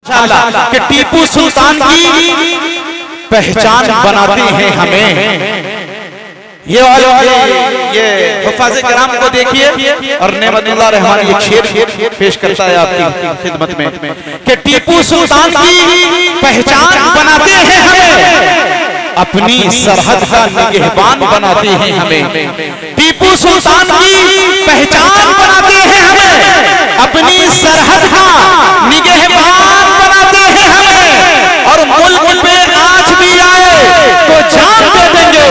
माशाअल्लाह कि टीपू सुल्तान की पहचान बनाते हैं हमें। ये हुफ़ाज़ किराम को देखिए और नेमतुल्लाह रहमान ये शेर पेश करता है आपकी खिदमत में कि टीपू सुल्तान की पहचान बनाते हैं हमें, अपनी सरहद का निगहबान बनाते हैं हमें। टीपू सुल्तान की पहचान बनाते हैं हमें, अपनी सरहद का निगहबान बनाते हैं हमें। और मुल्क पे आज भी आए तो जान दे देंगे,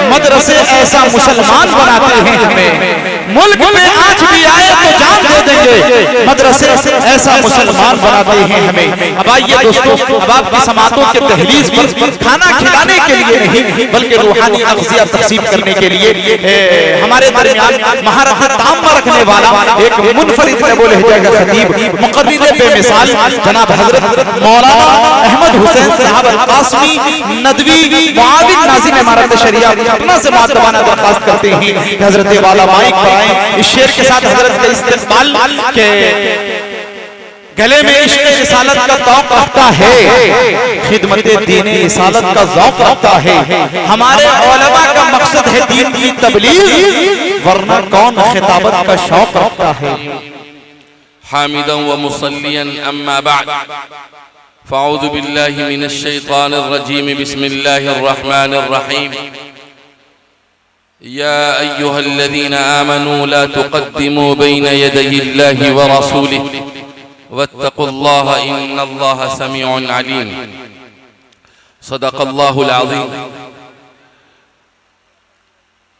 मदरसे ऐसा मुसलमान बनाते हैं हमें। मुल्क में आज भी आए तो जान दे देंगे, मदरसे ऐसा मुसलमान बनाते हैं हमें। अब आइए दोस्तों, अब आपकी समातों के दहलीज पर खाना खिलाने के लिए नहीं बल्कि रूहानी अग़ज़िया तक़सीम करने के लिए हमारे दरमियान महारत ताम्मा रखने वाला एक मुनफरिद कबूल लहजा का खतीब मुक़र्रिर बेमिसाल जनाब हज़रत मौलाना अहमद हुसैन साहब अल-क़ासिमी नदवी मुआविन नाज़िम इमारत शरिया अपना से मातबाना दरख्वास्त करते हैं कि हज़रत वाला माइक पर आए। इस शेर के साथ हज़रत के इस्तिक़बाल के गले में इश्क़ रिसालत का तौक़ रखता है, खिदमत दीन रिसालत का ज़ौक़ रखता है। हमारे उलमा का मकसद है दीन की तबलीग, वरना कौन खिताबत का शौक़ रखता है। हामिदन व मुसल्लियन अम्मा बअद, फ़अऊज़ु बिल्लाहि मिनश शैतानिर रजीम, बिस्मिल्लाहिर रहमानिर रहीम। या अय्युहल्लज़ीना आमनू ला तुक़द्दिमू बैन यदयिल्लाहि व रसूलिहि वत्तक़ुल्लाह इन्नल्लाह समीउन अलीम। सदक़ल्लाहुल अज़ीम।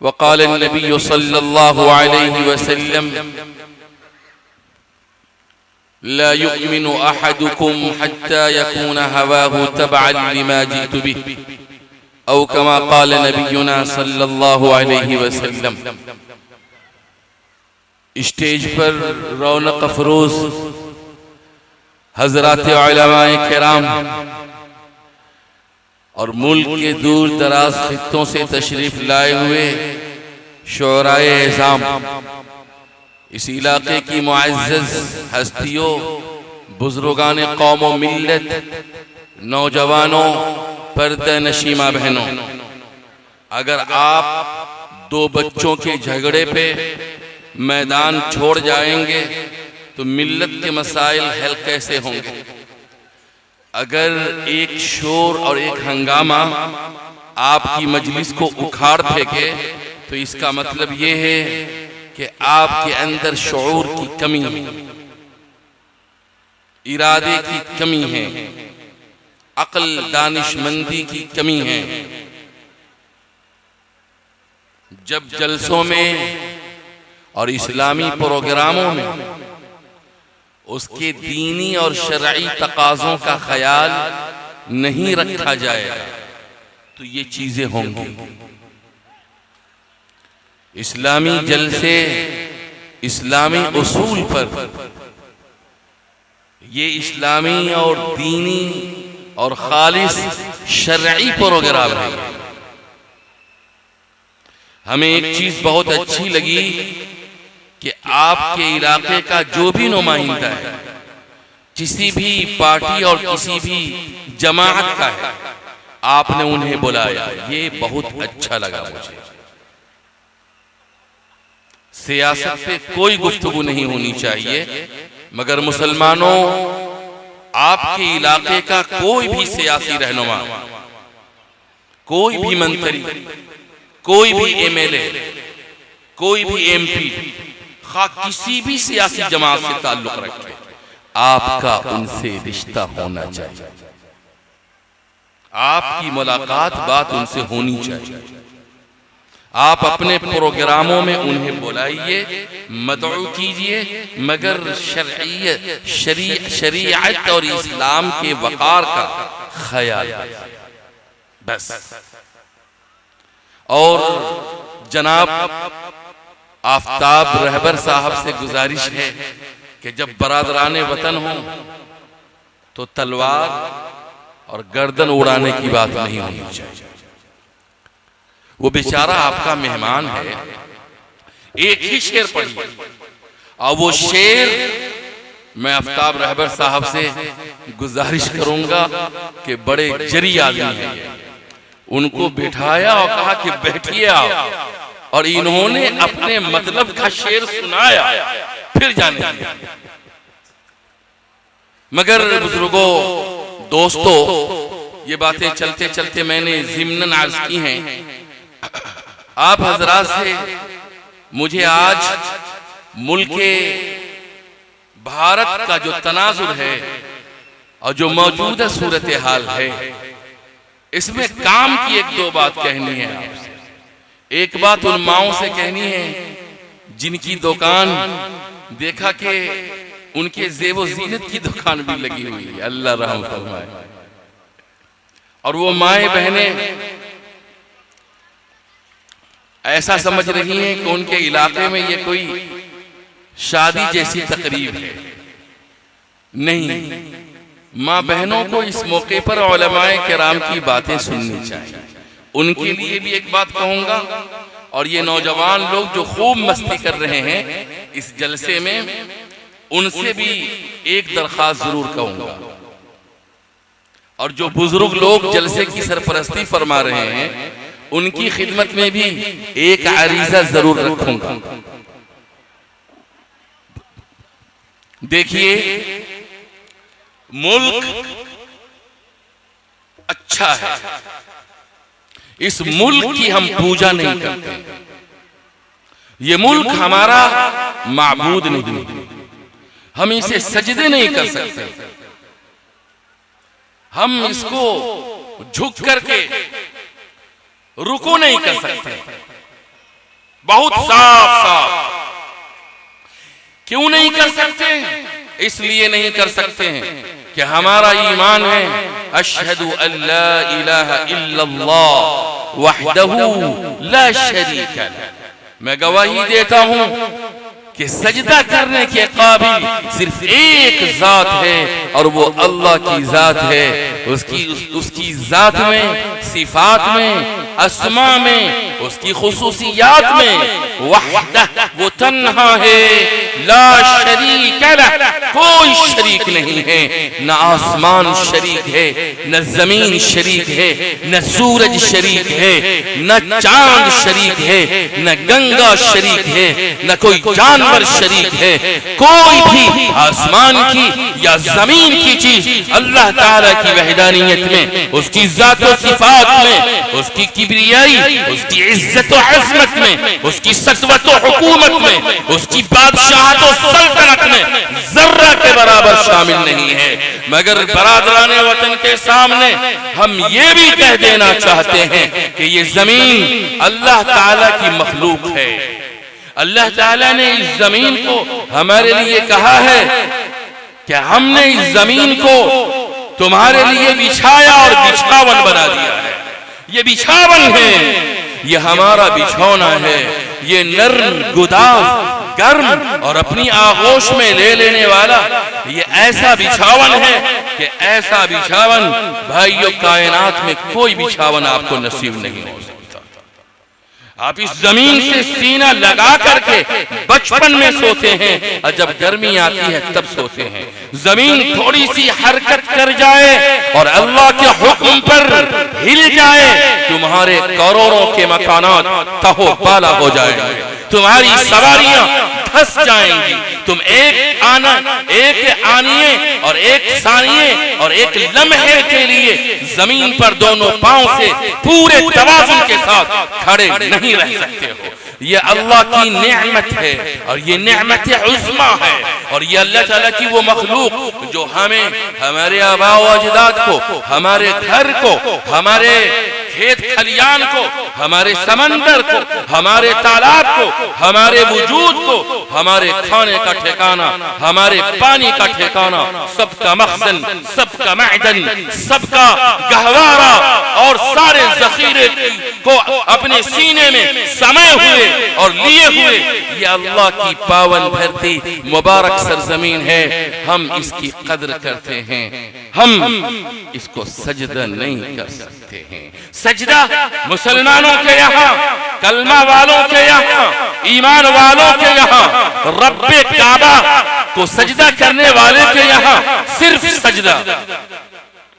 वक़ाल अन्नबी सल्लल्लाहु अलैहि वसल्लम ला युमिनु अहदुकुम हत्ता यकून हवाहु तबअन लिमा जितु बिहि औ कमा क़ाल नबियुना सल्लल्लाहु अलैहि वसल्लम। स्टेज पर रौनक अफरोज हज़रात उलमाए किराम और मुल्क के दूर दराज खित्तों से तशरीफ लाए हुए शुअराए एज़ाम, इस इलाके की मुअज़्ज़ज़ हस्तियों, बुजुर्गान कौम व मिल्लत, नौजवानों, पर्दा नशीमा बहनों, अगर आप दो बच्चों के झगड़े पे मैदान छोड़ जाएंगे तो मिल्लत के मसाइल हल कैसे होंगे। अगर एक शोर और एक हंगामा आपकी मजलिस को उखाड़ फेंके तो इसका मतलब ये है कि आपके अंदर शऊर की कमी है, इरादे की कमी है, अक्ल दानिशमंदी की कमी है। जब जलसों में और इस्लामी प्रोग्रामों में उसके दीनी और शरई तकाज़ों का ख्याल नहीं रखा जाएगा तो ये चीजें होंगी। इस्लामी जलसे इस्लामी उसूल पर, ये इस्लामी और दीनी और खालिस शरई प्रोग्राम है। हमें एक चीज बहुत अच्छी लगी कि आपके इलाके का जो भी नुमाइंदा है, किसी भी पार्टी और किसी भी जमात का है, आपने उन्हें बुलाया, ये बहुत अच्छा लगा मुझे। सियासत पे कोई गुफ्तगू नहीं होनी चाहिए, मगर मुसलमानों, आपके इलाके का कोई भी सियासी रहनुमा, कोई भी मंत्री, कोई भी एमएलए, कोई भी एमपी, किसी भी सियासी जमात से ताल्लुक रखे, आपका उनसे रिश्ता होना चाहिए, आपकी मुलाकात बात उनसे होनी चाहिए। आप अपने प्रोग्रामों में उन्हें बुलाइए, मदऊ कीजिए, मगर शरीयत और इस्लाम के वक़ार का ख्याल बस। और जनाब आफताब रहबर साहब से गुजारिश है कि जब बरादराने वतन हो तो तलवार और गर्दन उड़ाने की बात नहीं होनी चाहिए। वो बेचारा आपका मेहमान है, एक ही शेर पढ़िए और वो शेर मैं आफ्ताब रहबर साहब से गुजारिश करूंगा कि बड़े जरी आदमी हैं, उनको बिठाया और कहा कि बैठिए आप, और इन्होंने अपने मतलब का शेर सुनाया, फिर जाने दिया। मगर बुजुर्गों, दोस्तों, ये बातें चलते चलते मैंने ज़िम्नन अर्ज की हैं। आप हजरात से मुझे आज मुल्के भारत का जो तनाजुर है और जो मौजूदा सूरत हाल है, इसमें काम की एक दो बात कहनी है आपसे। एक बात उन माओं से कहनी है जिनकी दुकान देखा कि उनके जेबो जीनत की दुकान भी लगी हुई है, अल्लाह रहम फरमाए। और वो माएं बहनें ऐसा समझ रही हैं कि उनके इलाके में ये कोई शादी जैसी तकरीब है। नहीं, माँ बहनों को इस मौके पर उलमाए किराम की बातें सुननी चाहिए। उनके लिए भी एक बात कहूंगा, और ये नौजवान लोग जो खूब मस्ती कर रहे हैं इस जलसे में, उनसे भी एक दरख्वास्त जरूर कहूंगा। और जो बुजुर्ग लोग जलसे की सरपरस्ती फरमा रहे हैं, उनकी खिदमत में भी एक अरीजा जरूर रखूंगा। देखिए, मुल्क अच्छा है, इस मुल्क की हम पूजा नहीं करते। ये मुल्क हमारा माबूद नहीं, हम इसे सजदे नहीं कर सकते, हम इसको झुक करके रुको नहीं कर सकते। बहुत साफ साफ क्यों नहीं कर सकते? इसलिए नहीं कर सकते हैं कि हमारा ईमान है अशहदु अल्ला इलाहा इल्लल्लाह वहदहू ला शरीक लह। मैं गवाही देता हूं कि सजदा करने के काबिल सिर्फ एक जात है, और वो अल्लाह की जात है। उसकी जात में, सिफात में, अस्मा में, उसकी खुसूसियात में वहदह, वो तन्हा है, ला शरीक लह, कोई शरीक नहीं है। न आसमान शरीक है, न जमीन शरीक है, न सूरज शरीक है, न चांद शरीक है, न गंगा शरीक है, न कोई जानवर शरीक है। कोई भी आसमान की या जमीन की चीज अल्लाह ताला की वहदानियत में, उसकी जात व सिफात में, उसकी किबरियाई, उसकी इज्जत व अज़मत में, उसकी सतवत व हुकूमत में, उसकी बादशाहत व सल्तनत में जर्रा के बराबर शामिल नहीं है। मगर बरादराने वतन के सामने हम ये भी कह देना चाहते हैं कि ये जमीन अल्लाह ताला की मखलूक है। अल्लाह ताला ने इस जमीन को हमारे लिए कहा है कि हमने इस जमीन को तुम्हारे लिए बिछाया और बिछावन बना दिया है। ये बिछावन है, ये हमारा बिछौना है। ये नर्म, गुदाज, गर्म और अपनी आगोश में ले लेने वाला ये ऐसा बिछावन है कि ऐसा बिछावन भाइयों कायनात में कोई बिछावन आपको नसीब नहीं हो सकता। आप इस जमीन से सीना लगा करके बचपन में सोते हैं, और जब गर्मी आती है तब सोते हैं। जमीन थोड़ी सी हरकत कर जाए और अल्लाह के हुक्म पर हिल जाए, तुम्हारे करोड़ों के मकानात तहो बाला हो जाएंगे, तुम्हारी सवारियां फंस जाएंगी। तुम एक आनिए और एक सानिए और एक लम्हे के लिए जमीन पर दोनों पांव से पूरे तवाज़ुन के साथ खड़े नहीं रह सकते हो। ये अल्लाह की नेमत है, और ये नेमत उज़्मा है, और ये अल्लाह ताला की वो मखलूक जो हमें, हमारे आबा व अजदाद को, हमारे घर को, हमारे खेत खलियान को, हमारे समंदर को, हमारे तालाब को, हमारे वजूद को, हमारे खाने का ठिकाना, हमारे पानी का ठिकाना, सबका मखज़न, सबका मअदन, सबका गहवारा और सारे जखीरे को अपने सीने में समाये हुए और लिए हुए ये अल्लाह की पावन धरती मुबारक सरजमीन है। हम इसकी कद्र करते हैं, हम इसको सजदा नहीं कर सकते हैं। सजदा मुसलमानों के यहाँ, कलमा वालों के यहाँ, ईमान वालों के यहाँ रब्बे काबा तो सजदा करने वाले के यहाँ सिर्फ सजदा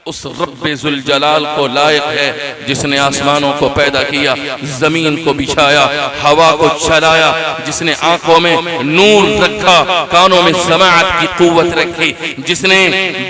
उस रब्बे जुल जलाल को लायक है, जिसने आसमानों को पैदा किया, जमीन को बिछाया, हवा को चलाया, जिसने आंखों में नूर रखा, कानों में समाअत की कुव्वत रखी, जिसने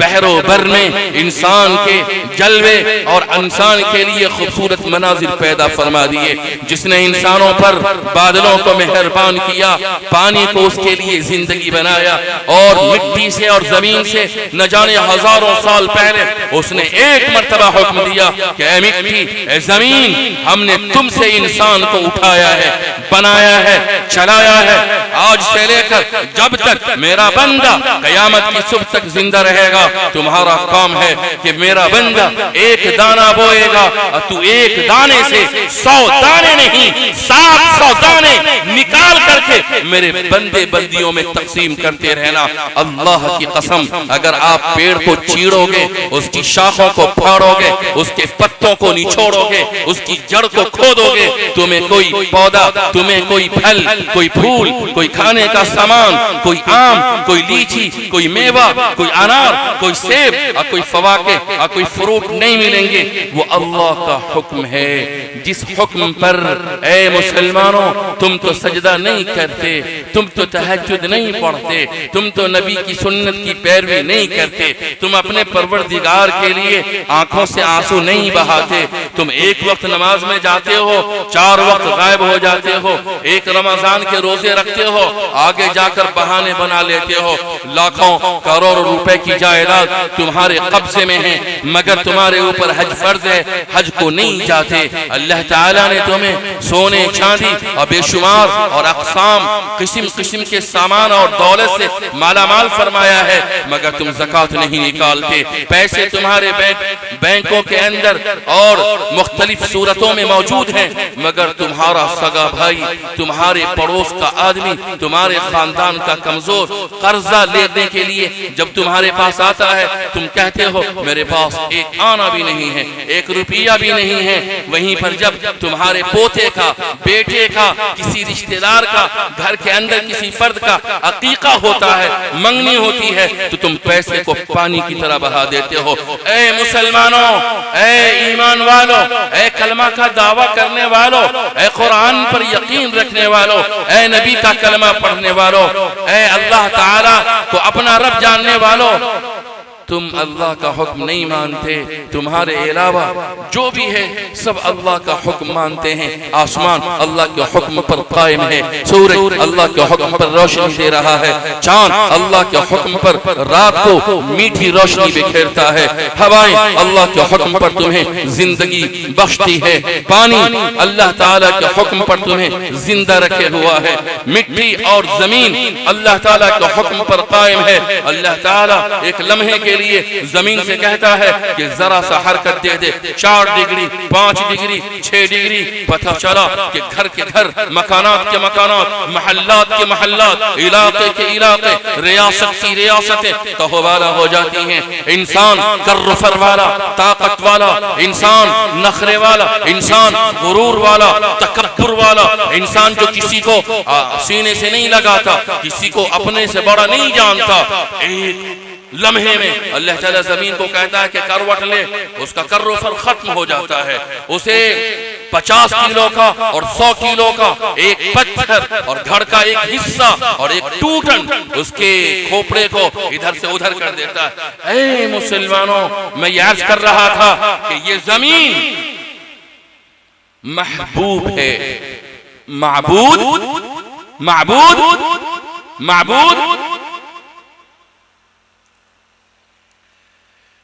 बहरो बर में इंसान के जलवे और इंसान के लिए खूबसूरत मनाजिर पैदा फरमा दिए, जिसने इंसानों पर बादलों को मेहरबान किया, पानी को उसके लिए जिंदगी बनाया, और मिट्टी से और जमीन से न जाने हजारों साल पहले उसने एक मर्तबा हुक्म दिया कि ऐ मिट्टी, ऐ जमीन, हमने तुमसे इंसान को उठाया है, बनाया है, चलाया है। आज से लेकर जब तक मेरा बंदा कयामत की सुबह तक जिंदा रहेगा, तुम्हारा काम है कि मेरा बंदा एक दाना बोएगा और तू एक दाने से 100 दाने नहीं 700 दाने निकाल करके मेरे बंदे बंदियों में तकसीम करते रहना। अल्लाह की कसम, अगर आप पेड़ को चीरोगे, उसकी शाखों को फाड़ोगे, उसके पत्तों को निचोड़ोगे, उसकी जड़ को खोदोगे, तुम्हें कोई पौधा, तुम्हें कोई फल, कोई फूल, कोई खाने का सामान, कोई आम, कोई लीची, कोई मेवा, कोई अनार, कोई सेब और कोई फवाके और कोई फ्रूट नहीं मिलेंगे। वो अल्लाह का हुक्म है। जिस हुक्म पर ऐ मुसलमानों तुम तो सजदा नहीं करते, तुम तो तहज्जुद नहीं पढ़ते, तुम तो नबी की सुन्नत की पैरवी नहीं करते, तुम अपने परवरदिगार के लिए आंखों से आंसू नहीं बहाते, तुम एक वक्त नमाज में जाते हो, 4 वक्त गायब हो जाते हो, एक रमजान के रोजे रखते हो, आगे जाकर बहाने बना लेते हो, लाखों करोड़ों रुपए की जायदाद तुम्हारे कब्जे में है, मगर तुम्हारे ऊपर हज फर्ज है, हज को नहीं जाते। अल्लाह ताला ने तुम्हें सोने चांदी और बेशुमार और अक़साम किस्म किस्म के सामान और दौलत से मालामाल फरमाया है, मगर तुम ज़कात नहीं निकालते। पैसे तुम्हारे बैंकों के अंदर और मुख्तलिफ सूरतों में मौजूद हैं, मगर तुम्हारा सगा भाई, तुम्हारे पड़ोस का आदमी, तुम्हारे खानदान का कमजोर कर्जा लेने के लिए जब तुम्हारे पास आता है, तुम कहते हो मेरे पास एक आना भी नहीं है, 1 रुपया भी नहीं है। वहीं पर जब तुम्हारे पोते का, बेटे का, किसी रिश्तेदार का, घर के अंदर किसी फर्द का अकीका होता है, मंगनी होती है, तो तुम पैसे को पानी की तरह बहा देते हो। ऐ मुसलमानों, ऐ ईमान वालों, ऐ कलमा का दावा करने वालों, ऐ कुरान पर यकीन रखने वालों, ऐ नबी का कलमा पढ़ने वालों, ऐ अल्लाह ताला को अपना रब जानने वालों, तुम अल्लाह का हुक्म नहीं मानते, तुम्हारे अलावा जो भी है सब अल्लाह का हुक्म मानते हैं। आसमान अल्लाह के हुक्म पर कायम है, सूरज अल्लाह के हुक्म पर रोशनी दे रहा है, चांद अल्लाह के हुक्म पर रात को मीठी रोशनी बिखेरता है, हवाएं अल्लाह के हुक्म पर तुम्हें जिंदगी बख्शती है, पानी अल्लाह ताला के हुक्म पर तुम्हें जिंदा रखे हुआ है, मिट्टी और जमीन अल्लाह ताला के हुक्म पर कायम है। अल्लाह ताला एक लम्हे के लिए जमीन से कहता है कि जरा सा हरकत दे दे, 4 डिग्री 5 डिग्री 6 डिग्री, पता चला कि घर के घर, मकानात के मकानात, महल्लात के महल्लात, इलाके के इलाके, रियासत की रियासतें तहवाला हो जाती हैं। इंसान कर्रफर वाला, ताकत वाला, इंसान नखरे वाला, इंसान गुरूर वाला, तकब्बुर वाला, इंसान जो किसी को सीने से नहीं लगाता, किसी को अपने से बड़ा नहीं जानता, एक लम्हे में अल्लाह ताला जमीन को कहता है कि करवट ले, उसका कर्रोफर खत्म हो जाता है, उसे 50 किलो का और 100 किलो का एक पत्थर और धड़ का एक हिस्सा और एक टूटन उसके खोपड़े को इधर से उधर कर देता है। ऐ मुसलमानों, मैं ये अर्ज कर रहा था कि ये जमीन महबूब है, माबूद माबूद माबूद।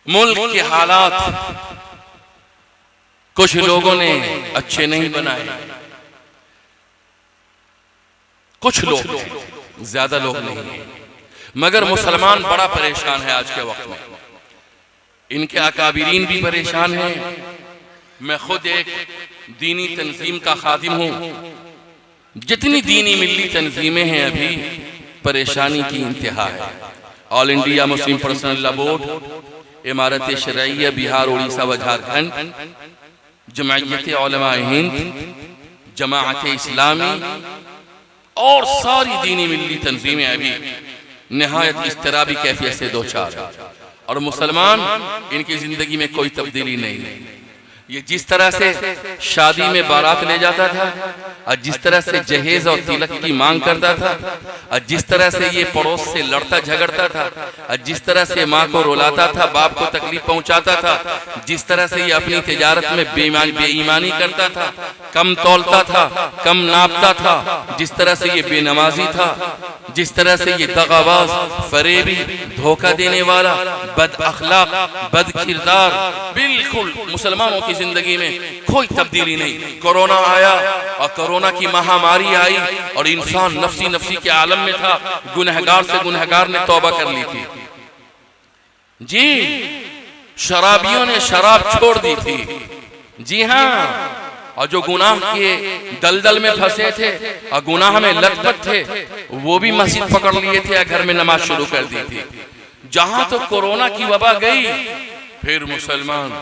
मुल्क के हालात कुछ लोगों ने अच्छे नहीं बनाए, कुछ लोग, ज्यादा लोग नहीं, मगर मुसलमान बड़ा परेशान है आज के वक्त में। इनके अकाबिरीन भी परेशान हैं। मैं खुद एक दीनी तंजीम का खादिम हूँ। जितनी दीनी मिल्ली तंजीमें हैं अभी परेशानी की इंतहा है। All India Muslim personal law board, इमारत शरइया बिहार, उड़ीसा व झारखंड, जमायत उलमा हिंद, जमाअत इस्लामी और सारी दीनी मिल्ली तंजीमें अभी निहायत इस्तराबी कैफियत से दो चार, और मुसलमान इनकी जिंदगी में कोई तब्दीली नहीं। ये जिस तरह से शादी में बारात ले जाता था, और जिस तरह से जहेज और तिलक की मांग करता था, और जिस तरह से ये पड़ोस से लड़ता झगड़ता था, और जिस तरह से माँ को रुलाता था, बाप को तकलीफ पहुंचाता था, जिस तरह से ये अपनी तिजारत में बेईमानी करता था, कम तौलता था, कम नापता था, जिस तरह से ये बेनमाजी था, जिस तरह से ये दगाबाज, फरेबी, धोखा देने वाला, बद अखलाक, बद किरदार, बिल्कुल मुसलमानों की जिंदगी में कोई तब्दीली नहीं। कोरोना आया और कोरोना की महामारी आई और इंसान नफ्सी नफ्सी के आलम में था, गुनहगार से गुनहगार ने तौबा कर ली थी जी, शराबियों ने शराब छोड़ दी थी जी हाँ, और जो गुनाह के दलदल में फंसे थे और गुनाह में लथपथ थे, वो भी मस्जिद पकड़ लिए थे या घर में नमाज शुरू कर दी थी। जहां तो कोरोना की वबा गई, फिर मुसलमान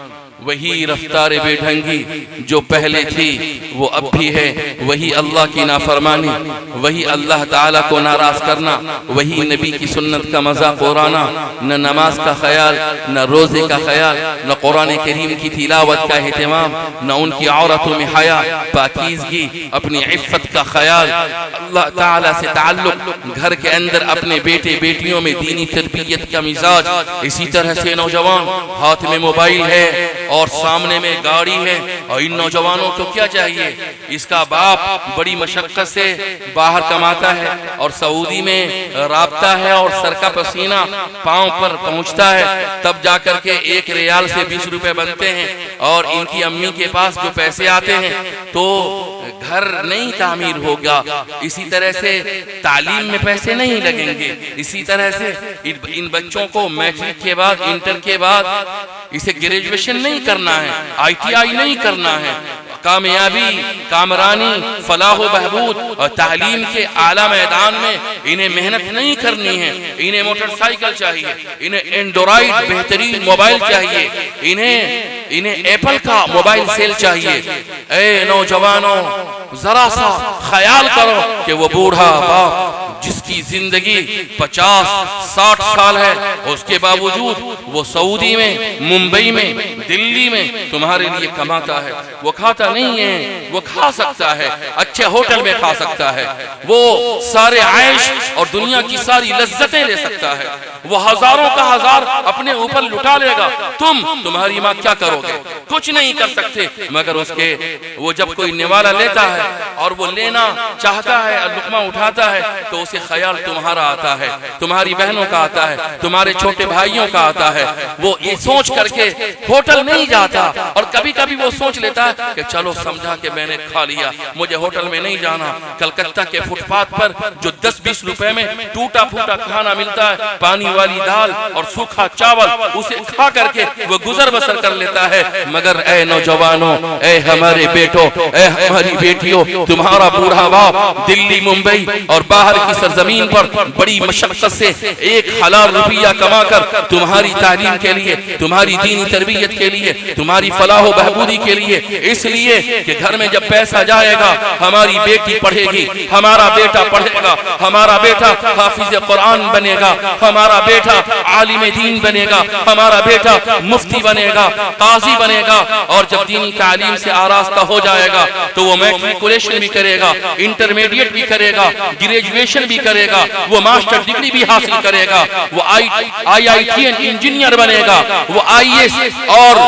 वही रफ्तार बेढंगी जो पहले थी वो अब भी है, वही अल्लाह की नाफरमानी, वही अल्लाह ताला को नाराज करना, वही नबी की सुन्नत का मजाक उड़ाना, न नमाज का ख्याल, न रोजे का ख्याल, न कुरान करीम की तिलावत का एहतमाम, न उनकी औरतों में हया, पाकीज़गी, अपनी इफ़्फ़त का ख्याल, अल्लाह ताला से ताल्लुक, घर के अंदर अपने बेटे बेटियों में दीनी तरबियत का मिजाज। इसी तरह से नौजवान, हाथ में मोबाइल है और सामने में गाड़ी है, और इन नौजवानों को क्या चाहिए, इसका बाप बड़ी मशक्कत से बाहर कमाता है और सऊदी में राबता है और सर का पसीना पांव पर पहुंचता है, तब जाकर के 1 रियाल से 20 रुपए बनते हैं, और इनकी अम्मी के पास जो पैसे आते हैं तो घर नहीं तामीर होगा, इसी तरह से तालीम में पैसे नहीं लगेंगे, इसी तरह से इन बच्चों को मैट्रिक के बाद, इंटर के बाद इसे ग्रेजुएशन नहीं करना है, ITI नहीं करना है, कामयाबी, कामरानी, फलाह बहबूद और तालीम के आला मैदान में इन्हें मेहनत नहीं करनी है। इन्हें मोटरसाइकिल चाहिए, इन्हें एंड्रॉइड बेहतरीन मोबाइल चाहिए, इन्हें एप्पल का मोबाइल सेल चाहिए। ए नौजवानों, जरा सा ख्याल करो कि वो बूढ़ा बाप जिसकी जिंदगी 50-60 साल है, उसके बावजूद वो सऊदी में, मुंबई में, दिल्ली में तुम्हारे लिए कमाता है। वो खाता नहीं है, वो खा सकता है, अच्छे होटल में खा सकता है, वो सारे आयश और दुनिया की सारी लज्जतें ले सकता है, वो हजारों का हजार अपने ऊपर लुटा लेगा। तुम्हारी माँ क्या करोगे? कुछ नहीं कर सकते, मगर उसके वो जब कोई निवाला लेता है और वो लेना चाहता है, लुकमा उठाता है, तो उसे ख्याल तुम्हारा आता है, तुम्हारी बहनों का आता है, तुम्हारे छोटे भाइयों का आता है। वो ये सोच करके होटल नहीं जाता, और कभी कभी वो सोच लेता है कि चलो समझा कि मैंने खा लिया, मुझे होटल में नहीं जाना। कलकत्ता के फुटपाथ पर जो 10-20 रुपए में टूटा फूटा खाना मिलता है, पानी वाली दाल और सूखा चावल, उसे खा करके वो गुजर बसर कर लेता है। मगर ए नौजवानों, ए हमारे बेटों, ए हमारी बेटियों, तुम्हारा बूढ़ा बाप दिल्ली, मुंबई और बाहर की सरजमीन पर बड़ी मशक्कत से 1 हलाल रुपया कमाकर तुम्हारी तालीम के लिए, तुम्हारी दीनी तरबियत के लिए, तुम्हारी फलाह बहबूदी के लिए, इसलिए कि घर में जब पैसा जाएगा, हमारी बेटी पढ़ेगी, हमारा बेटा पढ़ेगा, हमारा बेटा हाफिज कुरान बनेगा, हमारा बेटा आलिम दीन बनेगा, हमारा बेटा मुफ्ती बनेगा, काजी बनेगा, और जब दीनी तालीम से आरास्ता हो जाएगा तो वो मैट्रिकुलेशन भी करेगा, इंटरमीडिएट भी करेगा, ग्रेजुएशन भी करेगा, वो मास्टर डिग्री भी हासिल करेगा, वो IITN इंजीनियर बनेगा, वो IAS और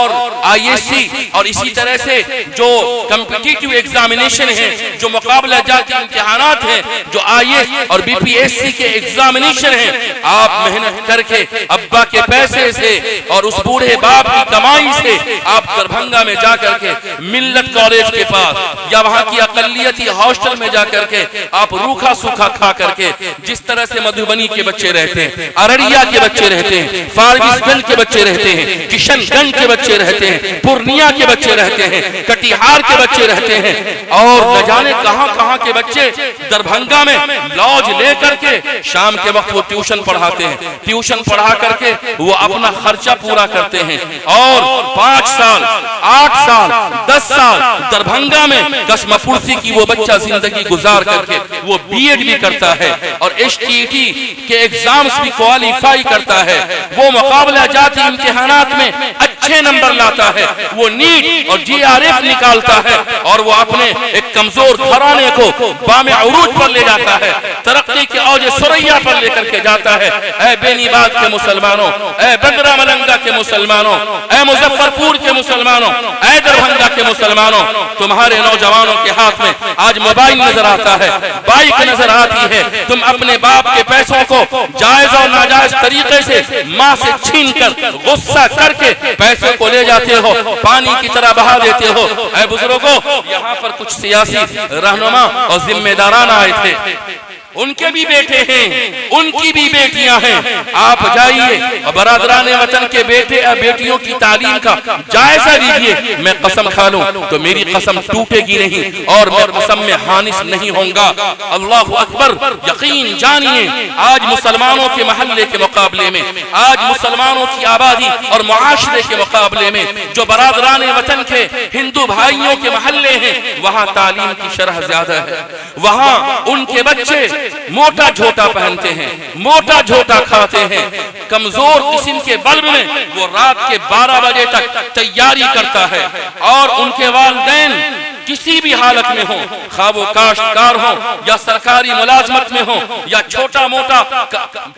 ISC और इसी तरह से जो कॉम्पिटिटिव एग्जामिनेशन है, जो मुकाबला जाती इम्तिहानात हैं, जो IAS और BPSC के एग्जामिनेशन हैं, आप मेहनत करके अब्बा के पैसे से और उस बूढ़े बाप की कमाई से आप दरभंगा में जाकर के मिल्लत कॉलेज के पास या वहां की अकलियती हॉस्टल में जाकर के आप रूखा सूखा खा करके, जिस तरह से मधुबनी के बच्चे रहते हैं, अररिया के बच्चे रहते हैं, फारबिसगंज के बच्चे रहते हैं, किशनगंज के बच्चे रहते हैं, पूर्णिया के बच्चे रहते हैं, कटिहार के बच्चे रहते हैं, और न जाने जाने कहां के बच्चे दरभंगा में लॉज लेकर के शाम के वक्त वो ट्यूशन पढ़ाते हैं, ट्यूशन पढ़ा करके वो अपना खर्चा पूरा करते हैं और 5 साल 8 साल 10 साल दरभंगा में कसमपुर्सी की वो बच्चा जिंदगी गुजार करके वो बीएड भी करता है और एसटीईटी के एग्जाम्स भी क्वालिफाई करता है, वो मुकाबला जाती इम्तिहानात में अच्छे नंबर लाता है, वो नीट और जीआरएफ निकालता है और वो अपने एक कमजोर घराने को बामे उरूज पर ले जाता है, तरक्की के औज सुरैया पर लेकर के जाता है। ऐ बेनीबाद के मुसलमानों, ऐ बंदरा मलंगा के मुसलमानों, ऐ मुजफ्फरपुर के मुसलमानों, ऐ दरभंगा के मुसलमानों, तुम्हारे नौजवानों के हाथ में आज मोबाइल नजर आता है, बाइक नजर आती है, तुम अपने बाप के पैसों को जायज और नाजायज तरीके से माँ से छीन कर गुस्सा करके पैसों को ले जाते हो, पानी की तरह बहा देते हो। ऐ बुजुर्गों, यहाँ पर कुछ सियासी रहनुमा और जिम्मेदारान आए थे, उनके भी बेटे हैं, उनकी भी बेटियां हैं, आप जाइए और बरादरान वतन के बेटे और बेटियों की तालीम का जायजा लीजिए। मैं कसम खा लूं तो मेरी कसम टूटेगी नहीं और मैं कसम में हानिस नहीं होऊंगा। अल्लाह अकबर, यकीन जानिए आज मुसलमानों के महल्ले के मुकाबले में, आज मुसलमानों की आबादी और मुआशरे के मुकाबले में जो बरादरान वतन के हिंदू भाइयों के महल्ले हैं वहाँ तालीम की शरह ज्यादा है, वहाँ उनके बच्चे मोटा झोटा पहनते हैं, मोटा झोटा खाते हैं, कमजोर किस्म के बल्ब में वो रात के 12 बजे तक तैयारी करता है और उनके वालिदैन किसी भी हालत में हो, खा वो काश्तकार हो या सरकारी मुलाजमत में हो या छोटा मोटा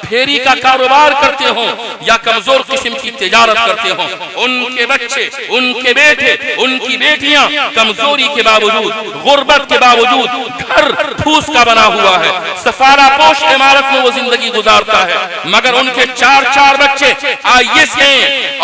फेरी का कारोबार करते हो या कमजोर किस्म की तिजारत करते हो, उनके बच्चे, उनके बेटे, उनकी बेटियां कमजोरी के बावजूद, गुर्बत के बावजूद घर फूस का बना हुआ है, सफारा पोश इमारत में वो जिंदगी गुजारता है, मगर उनके 4 बच्चे आईएएस के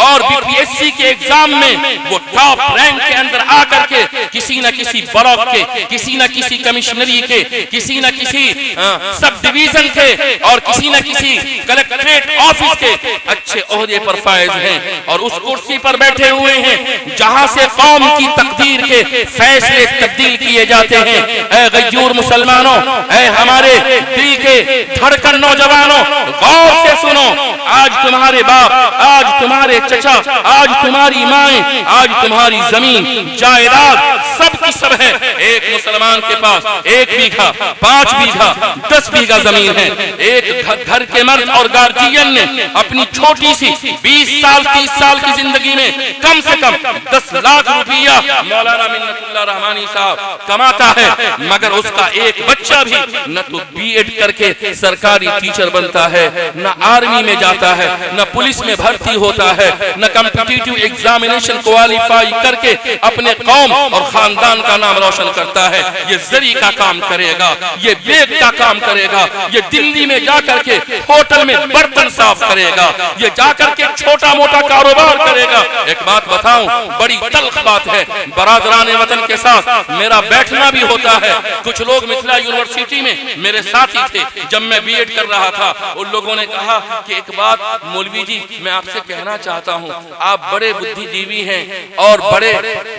और बीपीएससी के एग्जाम में वो टॉप रैंक के अंदर आकर के किसी न किसी ब्लॉक के, किसी न किसी कमिश्नरी के, किसी न किसी सब डिवीजन के और किसी न किसी कलेक्ट्रेट ऑफिस के अच्छे ओहदे पर फायज हैं और उस कुर्सी पर बैठे हुए हैं जहां से कौम की तकदीर के फैसले तब्दील किए जाते हैं। ऐ गयूर मुसलमानों, ऐ हमारे दिल के धड़कन नौजवानों, गौर से सुनो, आज तुम्हारे बाप, आज तुम्हारे चचा, आज तुम्हारी माएं, आज तुम्हारी जमीन जायदाद सब की सब है। एक मुसलमान के पास 1 बीघा, 5 बीघा, 10 बीघा जमीन है। एक घर के मर्द और गार्जियन ने अपनी छोटी सी 20 साल 30 साल की जिंदगी में कम से कम 10 लाख रुपया मौलाना मिन्नतुल्लाह रहमानी साहब कमाता है, मगर उसका एक बच्चा भी न तो बीएड करके सरकारी टीचर बनता है, न आर्मी में जाता है, न पुलिस में भर्ती होता है, न कॉम्पिटिटिव एग्जामिनेशन क्वालिफाई करके अपने कौम और खानदान का नाम रोशन करता है। ये जरी का काम करेगा, ये बेग का काम करेगा, ये दिल्ली में जाकर के होटल में बर्तन साफ करेगा, ये जाकर के छोटा मोटा कारोबार करेगा। एक बात बताऊं, बड़ी तल्ख बात है, बरादरान वतन के साथ मेरा बैठना भी होता है। कुछ लोग मिथिला यूनिवर्सिटी में मेरे साथी थे जब मैं बीएड कर रहा था, उन लोगों ने कहा कि एक बात मौलवी जी मैं आपसे कहना चाहता हूं, आप बड़े बुद्धिजीवी हैं और बड़े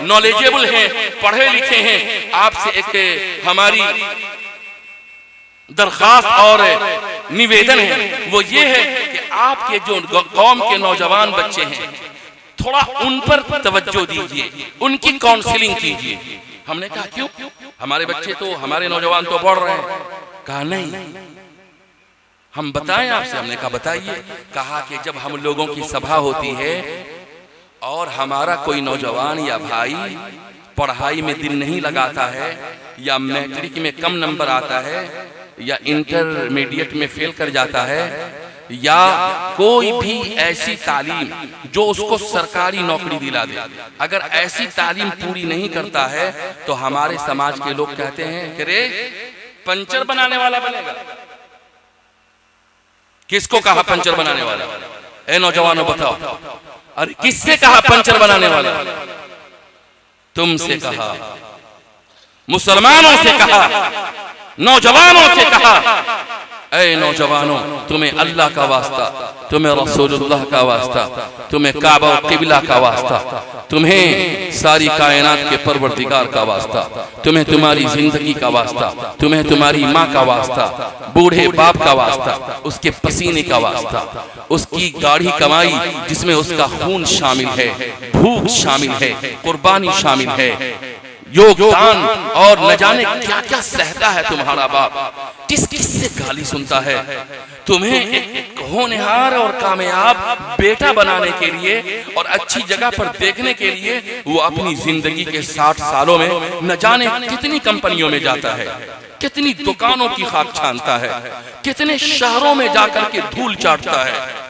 नॉलेजेबल हैं, पढ़े लिखे हैं, आपसे एक हमारी दरखास्त और निवेदन है, वो ये है कि आपके जो कौम के नौजवान बच्चे हैं थोड़ा उन पर तवज्जो दीजिए, उनकी काउंसलिंग कीजिए। हमने कहा क्यों, हमारे बच्चे तो, हमारे नौजवान तो बढ़ रहे हैं। कहा नहीं, हम बताएं आपसे। हमने कहा बताइए। कहा कि जब हम लोगों की सभा होती है और हमारा कोई नौजवान या भाई पढ़ाई में दिल नहीं लगाता है या मैट्रिक में कम नंबर आता है या इंटरमीडिएट में फेल कर जाता है या कोई भी ऐसी तालीम जो उसको सरकारी नौकरी दिला दे, अगर ऐसी तालीम पूरी नहीं करता है तो हमारे समाज के लोग कहते हैं कि रे पंचर बनाने वाला बनेगा। किसको कहा पंचर बनाने वाला? ए नौजवानों बताओ, अरे किससे कहा पंचर बनाने वाला? तुमसे कहा, मुसलमानों से कहा, नौजवानों से कहा। ऐ नौजवानों, तुम्हें अल्लाह का वास्ता, तुम्हें रसूलुल्लाह का वास्ता, तुम्हें काबा और किबला का वास्ता, तुम्हें सारी कायनात के परवरदिगार का वास्ता, तुम्हें तुम्हारी जिंदगी का वास्ता, तुम्हें तुम्हारी माँ का वास्ता, बूढ़े बाप का वास्ता, उसके पसीने का वास्ता, उसकी गाढ़ी कमाई जिसमें उसका खून शामिल है, भूख शामिल है, कुर्बानी शामिल है, योगदान, और न जाने क्या क्या सहता है तुम्हारा बाप, किस किस से गाली सुनता है। तुम्हें एक होनहार और कामयाब बेटा बनाने के लिए और अच्छी जगह पर देखने के लिए वो अपनी जिंदगी के 60 सालों में न जाने कितनी कंपनियों में जाता है, कितनी दुकानों की खाक छानता है, कितने शहरों में जाकर के धूल चाटता है,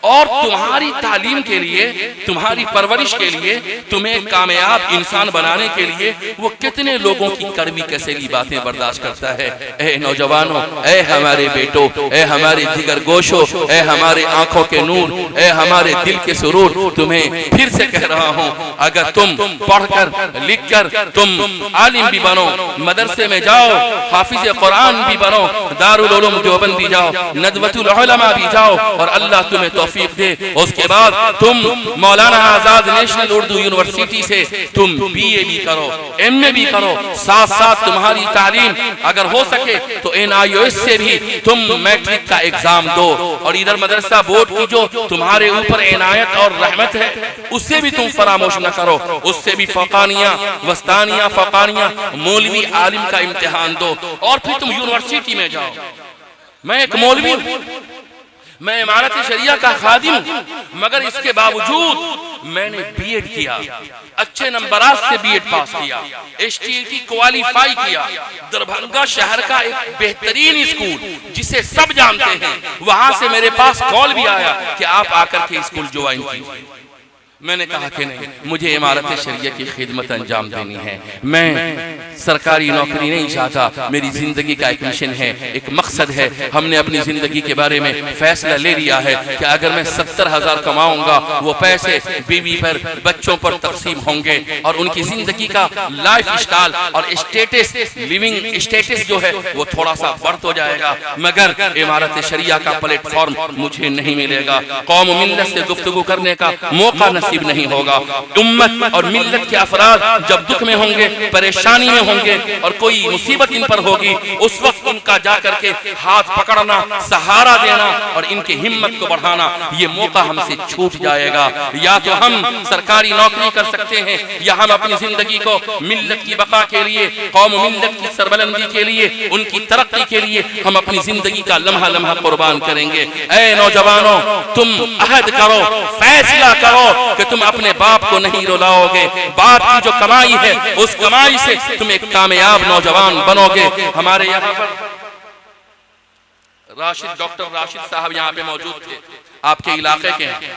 और तुम्हारी तालीम के लिए, तुम्हारी परवरिश के लिए, तुम्हें कामयाब इंसान बनाने के लिए वो कितने लोगों की कड़वी कसैली बातें बर्दाश्त करता है। ए नौजवानों, ए हमारे बेटों, ए हमारे जिगर गोशों, ए हमारे आंखों के नूर, ए हमारे दिल के सुरूर, तुम्हें फिर से कह रहा हूँ, अगर तुम पढ़कर लिखकर तुम आलिम भी बनो, मदरसे में जाओ, हाफिज कुरान भी बनो, दारुल उलूम देवबंदी जाओ, नदवतुल उलमा भी जाओ, और अल्लाह तुम्हें तौफीक दे, उसके बाद तुम मौलाना आजाद नेशनल उर्दू यूनिवर्सिटी से तुम बीए भी करो, एमए भी करो, साथ साथ तुम्हारी तालीम अगर हो सके तो NIOS से भी तुम मैट्रिक का एग्जाम दो, और इधर मदरसा बोर्ड की जो तुम्हारे ऊपर इनायत और रहमत है उससे भी तुम फरामोश न करो, उससे भी फकानिया, वस्तानिया, फकानिया, मौलवी आलिम का इम्तिहान दो, और फिर तुम यूनिवर्सिटी में जाओ। मैं एक मौलवी हूं, मैं इमारत शरिया का खादिम, मगर इसके बावजूद मैंने बीएड किया, अच्छे नंबरात से बीएड पास किया, STET क्वालिफाई किया, दरभंगा शहर का एक बेहतरीन स्कूल जिसे सब जानते हैं, वहां से मेरे पास कॉल भी आया कि आप आकर के स्कूल ज्वाइन कीजिए। मैंने कहा कि नहीं, मुझे इमारत शरिया की खिदमत अंजाम देनी है, मैं सरकारी नौकरी नहीं चाहता, मेरी जिंदगी का एक मिशन है, एक मकसद है। हमने अपनी जिंदगी के बारे में फैसला ले लिया है कि अगर मैं 70,000 कमाऊंगा, वो पैसे बीवी पर, बच्चों पर तकसीम होंगे, और उनकी जिंदगी का लाइफ स्टाइल और स्टेटस, लिविंग स्टेटस जो है वो थोड़ा सा बढ़ तो जाएगा, मगर इमारत शरिया का प्लेटफॉर्म मुझे नहीं मिलेगा, कौम मिल्लत से गुफ्तगू करने का मौका नहीं होगा। उम्मत और मिल्लत के अफराद जब दुख में होंगे, परेशानी में होंगे, और कोई मुसीबत इन पर होगी, उस वक्त उनका जाकर के हाथ पकड़ना, सहारा देना और इनकी हिम्मत को बढ़ाना, ये मौका हमसे छूट जाएगा। या तो हम सरकारी नौकरी कर सकते हैं, या हम अपनी जिंदगी को मिल्लत की बका के लिए, कौम मिल्लत की सरबलंदी के लिए, उनकी तरक्की के लिए हम अपनी जिंदगी का लम्हा लम्हा कुर्बान करेंगे। ऐ नौजवानों, तुम अहद करो, फैसला करो कि तुम अपने बाप को नहीं रुलाओगे, बाप की जो कमाई है उस कमाई से तुम एक कामयाब नौजवान बनोगे। हमारे यहाँ पर डॉक्टर राशिद साहब यहाँ पे मौजूद थे, आपके इलाके के हैं।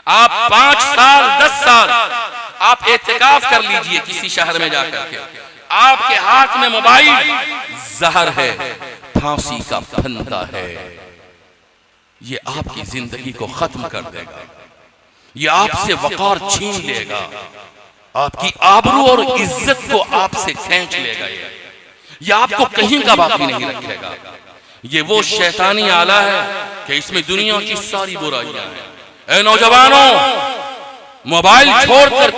आप 5 साल 10 साल आप एहतिकाफ कर लीजिए किसी शहर में जाकर के, आपके हाथ में मोबाइल जहर है, फांसी का फंदा है, ये आपकी जिंदगी को खत्म कर देगा, ये आपसे वकार छीन लेगा, आपकी आबरू और इज्जत को आपसे खींच लेगा, ये आपको कहीं का बाकी नहीं रखेगा। ये वो शैतानी आला है कि इसमें दुनिया की सारी बुराइयां हैं। ऐ नौजवानों, मोबाइल छोड़कर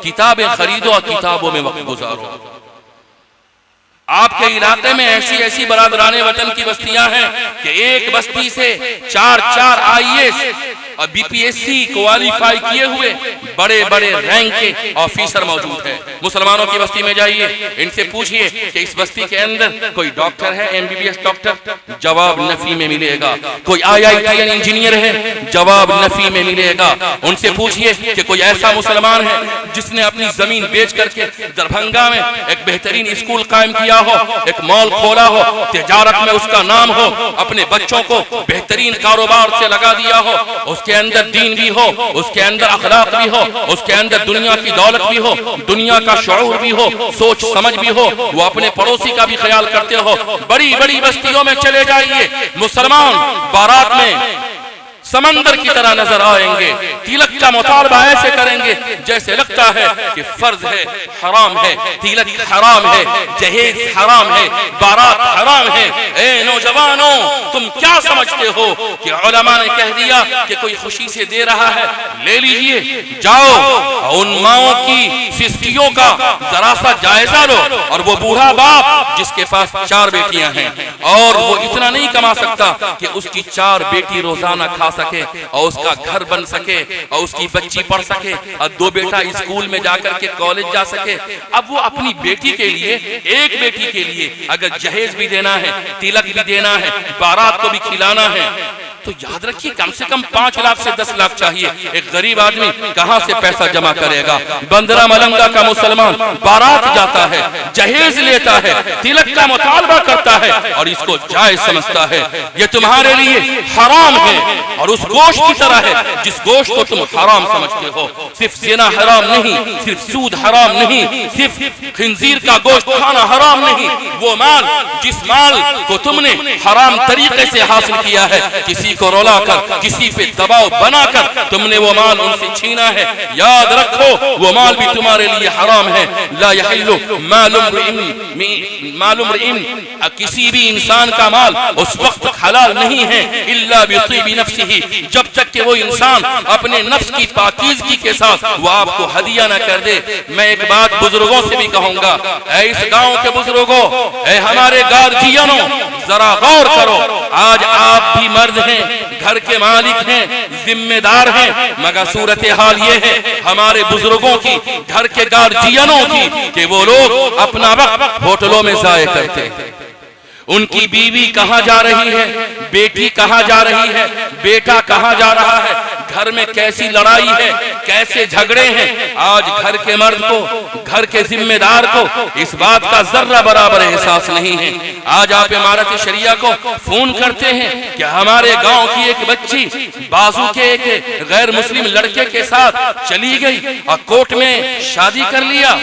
किताबें खरीदो और किताबों में वक्त गुजारो। आपके इलाके में ऐसी ऐसी बरादराने वतन की बस्तियां हैं कि एक बस्ती से 4 IAS और BPSC क्वालिफाई किए हुए बड़े बड़े रैंक के ऑफिसर मौजूद हैं। मुसलमानों की बस्ती में जाइए, इनसे पूछिए कि इस बस्ती के अंदर कोई डॉक्टर है, MBBS डॉक्टर, जवाब नफी में मिलेगा। कोई IITN इंजीनियर है, जवाब नफी में मिलेगा। उनसे पूछिए कि कोई ऐसा मुसलमान है जिसने अपनी जमीन बेच करके दरभंगा में एक बेहतरीन स्कूल कायम किया हो, एक मॉल खोला हो, तिजारत में उसका नाम हो, अपने बच्चों को बेहतरीन कारोबार से लगा दिया हो, उसके अंदर दीन भी हो, उसके अंदर अखलाक भी हो, उसके अंदर दुनिया की दौलत भी हो, दुनिया का शऊर भी हो, सोच समझ भी हो, वो अपने पड़ोसी का भी ख्याल करते हो। बड़ी बड़ी बस्तियों में चले जाइए, मुसलमान बारात में समंदर की तरह नजर आएंगे। तिलक का मुतालबा ऐसे करेंगे जैसे लगता है कि फर्ज है, हराम है, तिलक हराम है, जहेज हराम है, बारात हराम है। ए नौजवानों, तुम क्या समझते हो कि उलमा ने कह दिया कि कोई खुशी से दे रहा है, ले लीजिए, जाओ उन माओं की सिस्कियों का जरा सा जायजा लो। और वो बूढ़ा बाप जिसके पास 4 बेटियां हैं और वो इतना नहीं कमा सकता कि उसकी 4 बेटी रोजाना खा सके और उसका घर बन सके और उसकी बच्ची पढ़ सके और 2 बेटा स्कूल में जाकर के कॉलेज जा सके। अब वो अपनी बेटी के लिए, एक बेटी के लिए अगर जहेज भी देना है, तिलक भी देना है, बारात को भी खिलाना है, तो याद रखिए कम से कम 5 लाख से 10 लाख चाहिए। एक गरीब आदमी कहां से पैसा जमा करेगा? बंदरा मलंगा का मुसलमान बारात जाता है, जहेज लेता है, तिलक का मुतालबा करता है और इसको जायज समझता है। ये तुम्हारे लिए हराम है और उस गोश्त की तरह है जिस गोश्त को तुम हराम समझते हो। सिर्फ ज़िना हराम नहीं, सिर्फ सूद हराम नहीं, सिर्फ खिंजीर का गोश्त खाना हराम नहीं, वो माल जिस माल को तुमने हराम तरीके से हासिल किया है, किसी को रोला कर, किसी पे दबाव बनाकर तुमने वो माल उनसे छीना है, याद रखो वो माल भी तुम्हारे लिए हराम है। ला यहिल्लु मालुम रिइन, किसी भी इंसान का माल उस वक्त हलाल नहीं है इल्ला बितिबी नफ्सिही, जब तक कि वो इंसान अपने नफ्स की पाकीज़गी के साथ वो आपको हदिया न कर दे। मैं एक बात बुजुर्गों से भी कहूंगा, ऐ इस गांव के बुजुर्गों, ऐ हमारे गार्जियनों, जरा गौर करो। आज आप भी मर्द हैं, घर के मालिक हैं, जिम्मेदार हैं, मगर सूरत हाल ये है हमारे बुजुर्गों की, घर के गार्जियनों की, कि वो लोग अपना वक्त होटलों में जाया करते हैं। उनकी बीवी कहां जा रही है, बेटी कहां जा रही है, बेटा कहां जा रहा है, घर में कैसी लड़ाई है, कैसे झगड़े हैं। आज घर के मर्द को, घर के जिम्मेदार को इस बात का जर्रा बराबर एहसास नहीं है। आज आप इमारत शरिया को फोन करते हैं कि हमारे गांव की एक बच्ची बाजू के एक गैर मुस्लिम लड़के के साथ चली गई और कोर्ट में शादी कर लिया।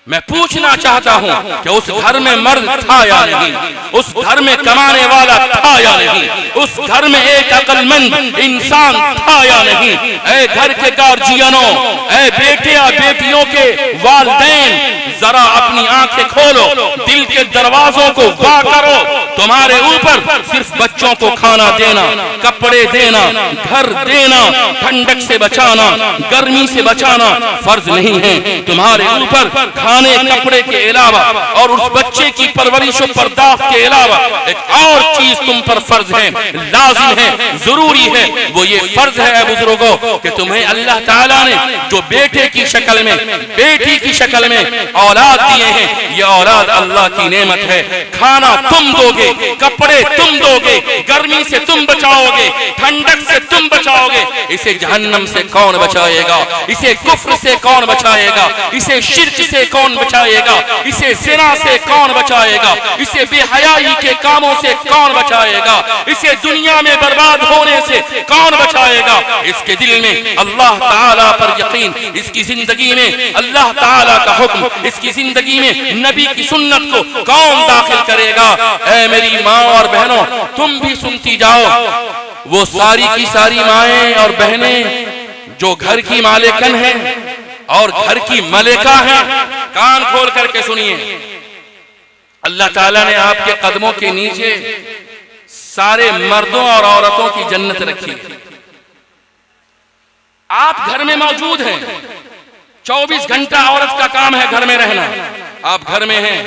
मैं पूछना चाहता हूं कि उस घर में मर्द था या नहीं, उस घर में कमाने वाला था या नहीं, उस घर में एक अक्लमंद इंसान था या नहीं। ऐ घर के गार्जियनों, ऐ बेटे या बेटियों के वालिदैन, जरा अपनी आंखें खोलो, दिल के दरवाजों को वा करो। तुम्हारे ऊपर सिर्फ बच्चों को खाना देना, कपड़े देना, घर देना, ठंडक से बचाना, गर्मी से बचाना फर्ज नहीं है। तुम्हारे ऊपर खाने कपड़े के अलावा और उस बच्चे की परवरिश और बर्दाश्त के अलावा एक और चीज तुम पर फर्ज है, लाजिम है, जरूरी है। वो ये फर्ज है बुजुर्गों कि तुम्हें अल्लाह ताला ने जो बेटे की शक्ल में, बेटी की शक्ल में औलाद दिए हैं, ये औलाद अल्लाह की नेमत है। खाना तुम दोगे, कपड़े तुम दोगे, गर्मी से तुम बचाओगे, ठंडक से तुम बचाओगे। इसे जहन्नम से कौन बचाएगा? इसे कुफ्र से कौन बचाएगा? इसे शिर्क से कौन बचाएगा? इसे ज़िना से कौन बचाएगा? इसे बेहयाई के कामों से कौन बचाएगा? इसे दुनिया में बर्बाद होने से कौन बचाएगा? इसके दिल में अल्लाह ताला पर यकीन, इसकी जिंदगी में अल्लाह ताला का हुक्म, इसकी जिंदगी में नबी की सुन्नत को कौन दाखिल करेगा? ऐ मेरी माँ और बहनों, तुम भी सुनती जाओ। वो सारी की सारी माएं और बहनें जो घर की मालिकन हैं और घर की मलिका है, कान खोल करके सुनिए। अल्लाह ताला ने आपके कदमों के नीचे सारे मर्दों और औरतों की जन्नत रखी है। आप घर में मौजूद हैं, 24 घंटा औरत का काम है घर में रहना। आप घर में हैं,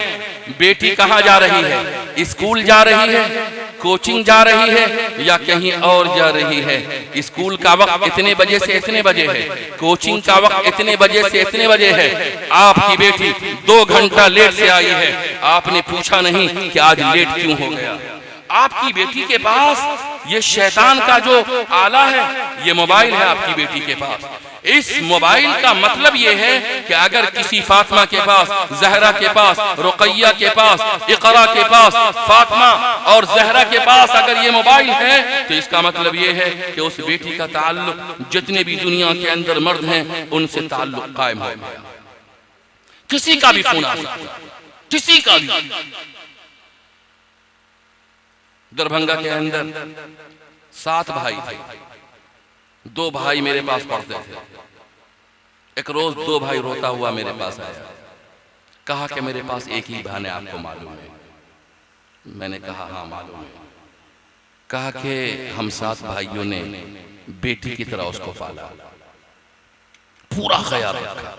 बेटी कहाँ जा रही है? स्कूल जा रही है, कोचिंग जा रही है या कहीं और जा रही है? स्कूल का वक्त इतने बजे से इतने बजे है, कोचिंग का वक्त इतने बजे से इतने बजे है। आपकी बेटी 2 घंटा लेट से आई है, आपने पूछा नहीं कि आज लेट क्यों हो गया। आपकी बेटी के पास ये शैतान का जो आला है, ये मोबाइल है आपकी बेटी के पास। इस मोबाइल का मतलब ये है कि अगर किसी फातिमा के पास, जहरा के पास, रुकैया के पास, इकरा के पास, फातिमा और जहरा के पास अगर ये मोबाइल है, तो इसका मतलब ये है कि उस बेटी का ताल्लुक जितने भी दुनिया के अंदर मर्द हैं उनसे ताल्लुक कायम हो गया। किसी का भी फोन आ सकता है, किसी का भी। दरभंगा के अंदर 7 भाई थे, 2 भाई मेरे पास पढ़ते थे। एक रोज 2 भाई रोता हुआ मेरे पास आया, कहा कि मेरे पास एक ही बहन है, आपको मालूम है? मैंने कहा हाँ मालूम है। कहा कि हम 7 भाइयों ने बेटी की तरह उसको पाला, पूरा ख्याल रखा,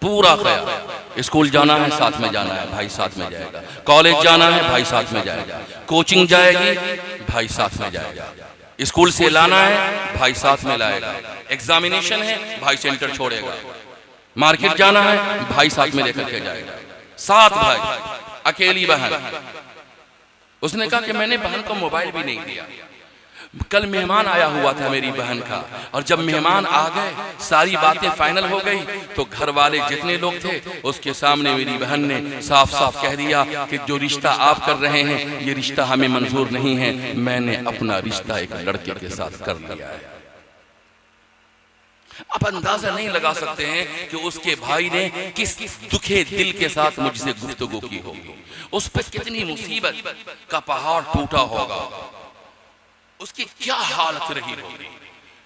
पूरा ख्याल। स्कूल जाना है साथ में जाना है, भाई साथ में जाएगा। कॉलेज जाना है, भाई साथ में जाएगा। कोचिंग जाएगी, भाई साथ में जाएगा। स्कूल से लाना है, भाई साथ में लाएगा। एग्जामिनेशन है, भाई सेंटर छोड़ेगा। मार्केट जाना है, भाई साथ में लेकर के जाएगा। 7 भाई, अकेली बहन। उसने कहा कि मैंने बहन को मोबाइल भी नहीं दिया। कल मेहमान आया हुआ था मेरी बहन का, और जब मेहमान आ गए, सारी बातें फाइनल हो गई, तो घर वाले जितने लोग थे उसके सामने मेरी बहन ने साफ साफ कह दिया कि जो रिश्ता आप कर रहे हैं ये रिश्ता हमें मंजूर नहीं है, मैंने अपना रिश्ता एक लड़के के साथ कर लिया है। आप अंदाजा नहीं लगा सकते हैं कि उसके भाई ने किस दुखे दिल के साथ मुझसे गुफ्तगू की होगी, उस पर कितनी मुसीबत का पहाड़ टूटा होगा, उसकी क्या हालत रही होगी।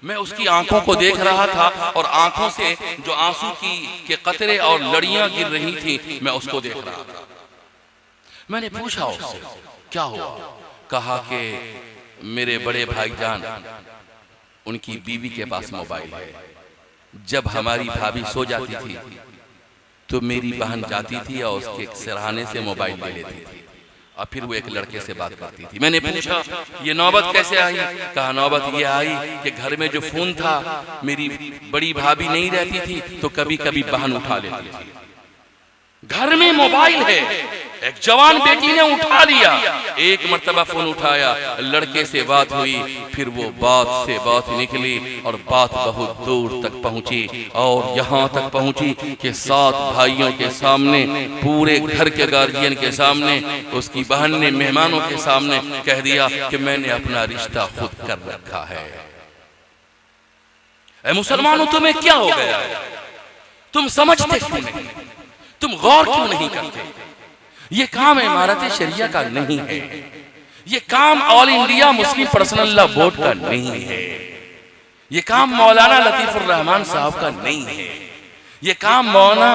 मैं उसकी आंखों को देख रहा था, और आंखों से जो आंसू के कतरे और लड़ियां गिर रही थी, मैं उसको देख रहा था। मैंने पूछा उससे क्या हुआ? कहा कि मेरे बड़े भाईजान, उनकी बीवी के पास मोबाइल है। जब हमारी भाभी सो जाती थी तो मेरी बहन जाती थी और उसके सिरहाने से मोबाइल ले लेती थी, और फिर वो एक लड़के से बात करती थी। मैंने पूछा ये नौबत कैसे आई? कहा नौबत ये आई कि घर में जो फोन था, मेरी बड़ी भाभी नहीं रहती थी तो कभी कभी बहन उठा लेती थी। घर में मोबाइल है, एक जवान बेटी ने उठा लिया, एक मर्तबा फोन उठाया, लड़के से बात हुई, फिर वो बात से बात निकली और बात बहुत दूर तक पहुंची, और यहाँ तक पहुंची कि 7 भाइयों के सामने, पूरे घर के गार्जियन के सामने, उसकी बहन ने मेहमानों के सामने कह दिया कि मैंने अपना रिश्ता खुद कर रखा है। ऐ मुसलमानों, तुम्हें क्या हो गया है? तुम समझते क्यों नहीं? तुम गौर क्यों नहीं करते? ये काम इमारत शरिया का नहीं है, ये काम all India Muslim personal law board का नहीं है, ये काम मौलाना लतीफुर रहमान साहब का नहीं है, ये काम मौलाना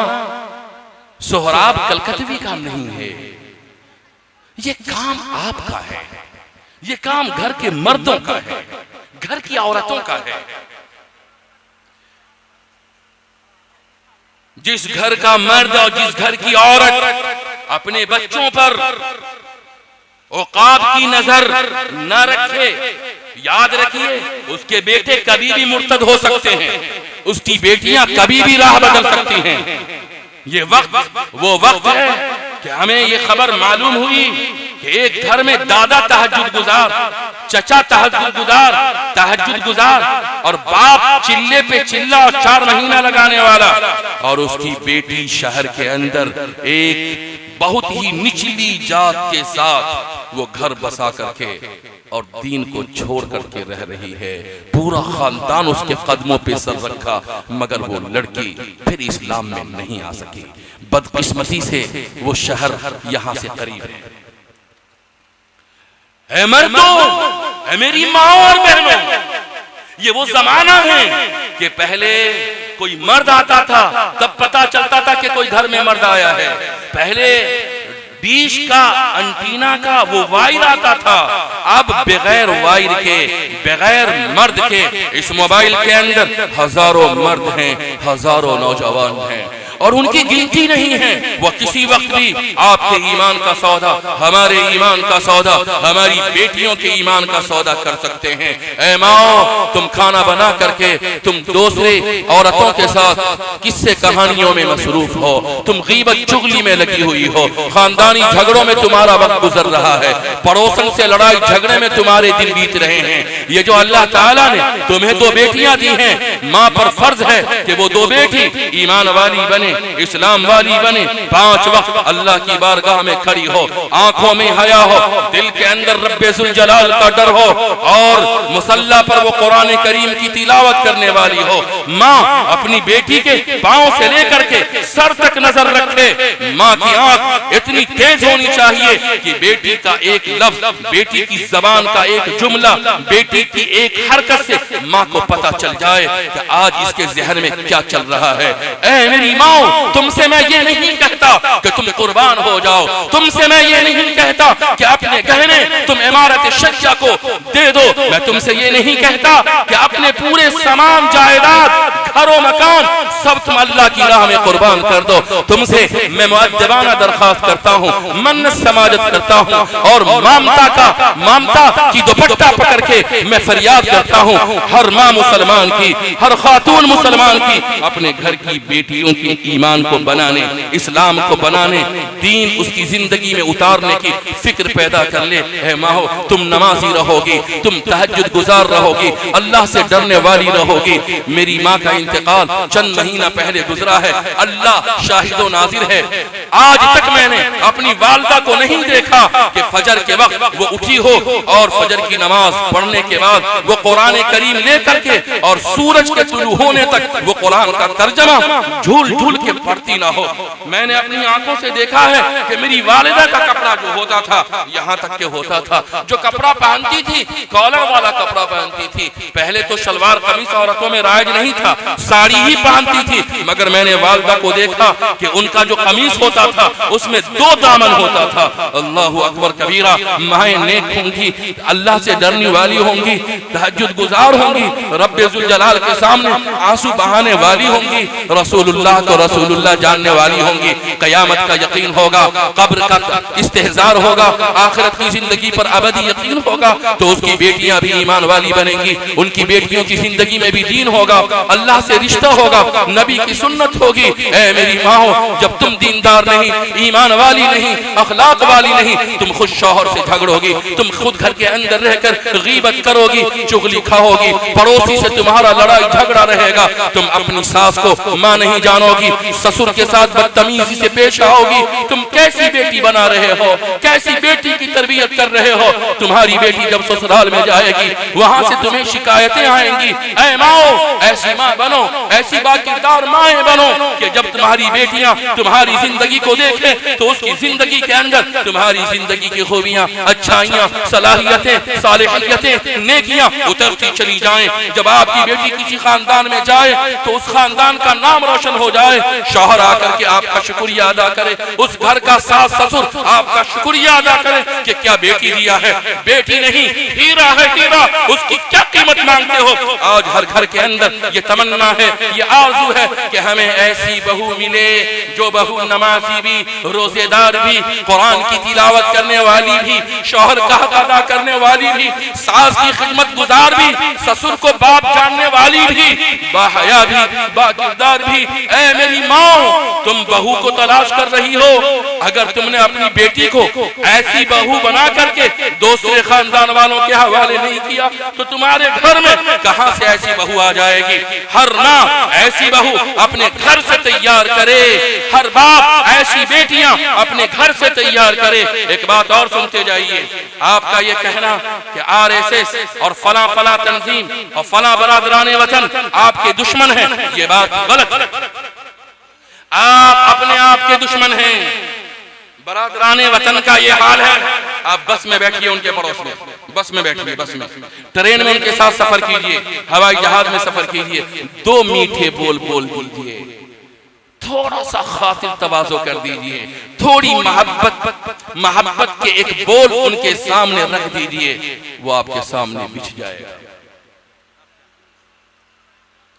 सोहराब कलकतवी का नहीं है, ये काम आपका है, ये काम घर के मर्दों का है, घर की औरतों का है। जिस घर का मर्द और जिस घर की औरत अपने बच्चों पर औकाब की नजर न रखे, याद रखिए उसके बेटे कभी भी मुर्तद हो सकते हैं, उसकी बेटियां कभी भी राह बदल सकती हैं। ये वक्त वो वक्त है कि हमें ये खबर मालूम हुई कि एक घर में दादा तहज्जुद गुजार, चचा तहज्जुद गुजार और बाप चिल्ले पे चिल्ला और 4 महीना लगाने वाला, और उसकी बेटी शहर के अंदर एक बहुत ही निचली जात के साथ वो घर बसा करके और दीन को छोड़ करके रह रही है। पूरा खानदान उसके कदमों पे सर रखा, मगर वो लड़की फिर इस्लाम में नहीं आ सकी। बदकिस्मती से वो शहर यहाँ से करीब है। ऐ मर्दों, ऐ मेरी माँ और बहनों, ये वो जमाना है कि पहले कोई मर्द आता था तब पता चलता था कि कोई घर में मर्द आया है। पहले डिश का, एंटीना का वो वायर आता था, अब बगैर वायर के, बगैर मर्द के इस मोबाइल के अंदर हजारों मर्द हैं, हजारों नौजवान हैं, और उनकी गिनती नहीं है। वो किसी वक्त भी आपके ईमान का सौदा, हमारे ईमान का सौदा, हमारी बेटियों के ईमान का सौदा कर सकते हैं। ऐ माओ, तुम खाना बना करके तुम दूसरे औरतों के साथ किस्से कहानियों में मसरूफ हो, तुम गीबत चुगली में लगी हुई हो, खानदानी झगड़ों में तुम्हारा वक्त गुजर रहा है, पड़ोसन से लड़ाई झगड़े में तुम्हारे दिन बीत रहे हैं। ये जो अल्लाह ताला ने तुम्हें 2 बेटियां दी हैं, माँ पर फर्ज है कि वो 2 बेटी ईमान वाली बने, इस्लाम वाली बने, 5 वक्त अल्लाह की बारगाह में खड़ी हो, आंखों में हया हो, दिल के अंदर रब्बे जुल जलाल का डर हो और मुसल्ला पर वो कुरान करीम की तिलावत करने वाली हो। माँ अपनी बेटी के पांव से लेकर के सर तक नजर रखे। माँ की आंख इतनी तेज होनी चाहिए कि बेटी का एक लफ्ज, बेटी की जबान का एक जुमला, बेटी की एक हरकत से माँ को पता चल जाए कि आज इसके जहन में क्या चल रहा है। ऐ मेरी माँ, तुमसे मैं ये नहीं कहता कि तुम कुर्बान हो जाओ, तुमसे मैं ये नहीं कहता कि अपने गहने तुम इमारत शरिया को दे दो, मैं तुमसे ये नहीं कहता कि अपने पूरे सामान जायदाद घरों मकान सब तुम अल्लाह की राह में कुर्बान कर दो। तुमसे मैं मुअद्दबाना दरखास्त करता हूँ, मन्नत समाजत करता हूँ और ममता की दुपट्टा पकड़ के मैं फरियाद करता हूँ हर माँ मुसलमान की, हर खातून मुसलमान की, अपने घर की बेटियों के ईमान को बनाने, इस्लाम को बनाने, दीन उसकी जिंदगी में उतारने की फिक्र पैदा कर ले। है माँ, तुम नमाजी रहोगी, तुम तहज्जुद गुजार रहोगी, अल्लाह से डरने वाली रहोगी। मेरी माँ का इंतकाल चंद महीना पहले गुजरा है, अल्लाह शाहिदो नाजिर है। आज तक मैंने अपनी वालदा को नहीं देखा कि फजर के वक्त वो उठी हो और फजर की नमाज पढ़ने के बाद वो कुरान करीम लेकर के और सूरज के तुलू होने तक वो कुरान का तर्जमा झूल झूल के पढ़ती ना हो। मैंने अपनी आंखों से देखा है कि मेरी वालिदा का कपड़ा जो होता था, यहाँ तक के होता था, जो कपड़ा पहनती थी कॉलर वाला कपड़ा पहनती थी। पहले तो शलवार कमीज औरतों में राइज नहीं था, साड़ी ही पहनती थी, मगर मैंने वालिदा को देखा कि उनका जो कमीज होता था उसमें 2 दामन होता था। अल्लाहु अकबर कबीरा। माएं नेक होंगी, अल्लाह से डरने वाली होंगी, तहज्जुद गुजार होंगी, रब्बे जुल जलाल के सामने आंसू बहाने वाली होंगी, रसूलुल्लाह को रसूलुल्लाह जानने वाली होंगी। कयामत का यकीन होगा, कब्र का इस्तेहजार होगा, आखिरत की जिंदगी पर अबदी यकीन होगा, तो उसकी बेटियां भी ईमान वाली बनेंगी, उनकी बेटियों की जिंदगी में भी दीन होगा, अल्लाह से रिश्ता होगा, नबी की सुन्नत होगी। ऐ मेरी माँ, जब तुम दीनदार नहीं, ईमान वाली नहीं, अखलाक वाली नहीं, तुम खुद शौहर से झगड़ोगी, तुम खुद घर के अंदर रहकर गीबत करोगी, चुगली खाओगी, पड़ोसी से तुम्हारा लड़ाई झगड़ा रहेगा, तुम अपनी सास को माँ नहीं जानोगी, ससुर के साथ बदतमीजी से पेश आओगी। तुम कैसी बेटी बना रहे हो, कैसी बेटी की तरबियत कर रहे हो। तुम्हारी बेटी जब ससुराल में जाएगी वहां से तुम्हें शिकायतें आएंगी। ऐ माओ, ऐसी माँ बनो, ऐसी बाकिरदार माएं बनो कि जब तुम्हारी बेटियां तुम्हारी जिंदगी को देखें तो उसकी जिंदगी के अंदर तुम्हारी जिंदगी की खूबियां, अच्छाइयां, सलाहियतें, सालिहियतें, नेकियां उतरती चली जाएं। जब आपकी बेटी किसी खानदान में जाए तो उस खानदान का नाम रोशन हो जाए, शौहर आकर के आपका शुक्रिया अदा करे, उस घर का सास ससुर आपका शुक्रिया अदा करे कि क्या बेटी दिया है, बेटी नहीं हीरा है, हीरा, उसकी क्या कीमत मांगते हो। आज हर घर के अंदर ये तमन्ना है, ये आरज़ू है कि हमें ऐसी बहू मिले जो बहू नमाजी भी, रोजेदार भी, कुरान की तिलावत करने वाली भी, शौहर का हक अदा करने वाली भी, सास की खिदमत गुजार भी, ससुर को बाप जानने वाली भी, बाहया भी, बाकिरदार भी। ऐ मेरी माँ, तुम बहू को तलाश कर रही हो, अगर तुमने अपनी बेटी को ऐसी बहू बना करके दूसरे खानदान वालों के हवाले नहीं किया तो तुम्हारे घर में कहां से ऐसी बहू आ जाएगी। हर माँ ऐसी बहू अपने घर से तैयार करे, हर बाप ऐसी बेटियां अपने घर से तैयार करे। एक बात और सुनते जाइए, आपका ये कहना कि आरएसएस और फला फला तंजीम और फला बरादराने वतन आपके दुश्मन हैं, ये बात गलत। आप अपने आप के दुश्मन हैं। बरादराने वतन का ये हाल है, आप बस में बैठिए उनके पड़ोस में, बस में बैठिए, बस में, ट्रेन में उनके साथ सफर कीजिए, हवाई जहाज में सफर कीजिए, 2 मीठे बोल बोल दीजिए, थोड़ा सा खातिर तवाज़ो कर दीजिए, थोड़ी मोहब्बत के एक बोल उनके सामने रख दीजिए, वो आपके सामने बिछ जाएगा,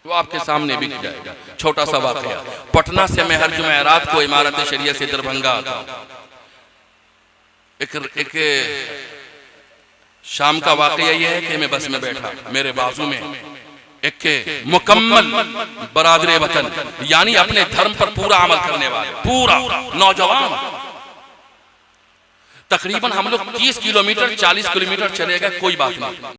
वो आपके सामने बिछ जाएगा। छोटा सा वाकया, पटना से मैं हर जुमेरात को इमारत शरिया से दरभंगा आता हूँ। एक शाम का वाकया ये है कि मैं बस में बैठा, मेरे बाजू में एक मुकम्मल बरादरे वतन, यानी अपने धर्म पर पूरा अमल करने वाले, पूरा नौजवान, तकरीबन हम लोग 30 किलोमीटर 40 किलोमीटर चले गए, कोई बात नहीं।